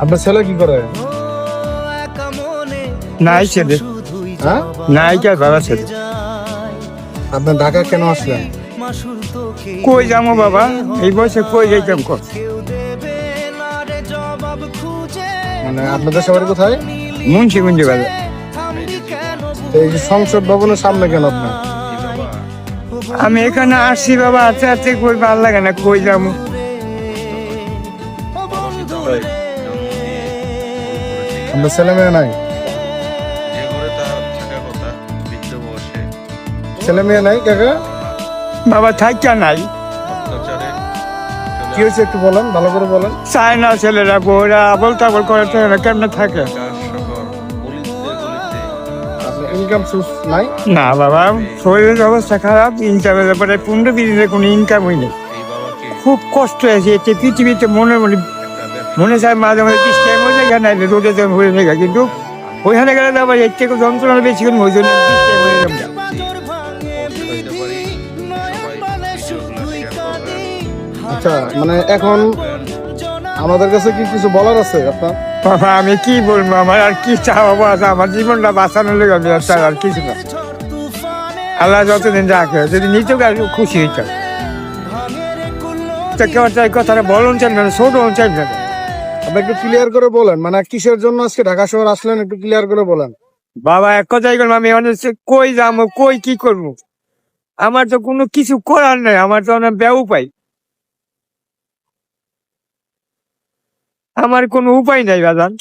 আপনার ছেলে কি করে? নাই ছেলে, হ্যাঁ, নাই কে বাবা ছেলে। আপনার ঢাকা কেন আসলেন? কই যাবো বাবা, এই বয়সে কই যাইতাম কর। মানে আপনাদের সবার কোথায়? মুন্সিগঞ্জ বাজার। তো এই যে সংসদ ভবনের সামনে কেন আপনার? আমি এখানে আসছি বাবা, আস্তে আস্তে কই ভালো লাগে না, কই যাবো। আপনার ছেলে মেয়ে নাই? ছেলে মেয়ে নাই কাকা? বাবা থাইকা নাই, কি হয়েছে একটু বলেন, ভালো করে বলেন। চায় না ছেলেরা, বউরা আবল তাবল করে কেমনে থাকে। আপনার ইনকাম সোর্স নাই? না বাবা, শরীরের অবস্থা খারাপ, ইনকামের ব্যাপারে 15-20 দিনের কোনো ইনকাম হয়নি। খুব কষ্ট হয়েছে এতে পৃথিবীতে, মনে চায় মাঝে মাঝে টাইম হয়ে যায় না, রোদে হয়ে যায়, কিন্তু ওইখানে গেলে আবার এর থেকে যন্ত্রণা বেশি করে ওই জন্য হয়ে যাবে। আচ্ছা, মানে এখন আমাদের কাছে কি কিছু বলার আছে আপনার? বাবা আমি কি বলবো, আমার আর কি চাওয়া আছে, আমার জীবনটা বাঁচানোর লেগে আমি আর কিছু না। আল্লাহ যতদিন রাখে, যদি নিচে খুশি হইতাম। কেউ চাই কথাটা বলুন চাই না, ছোট চাই না। আপনি একটু ক্লিয়ার করে বলেন, মানে কিসের জন্য আজকে ঢাকা শহর আসলেন, একটু ক্লিয়ার করে বলেন। বাবা এক কথাই করবো, আমি অনেক কই যাবো, কই কি করবো, আমার তো কোনো কিছু করার নাই, আমার তো অনেক উপায়, আমার কোনো উপায় নাই বাজান।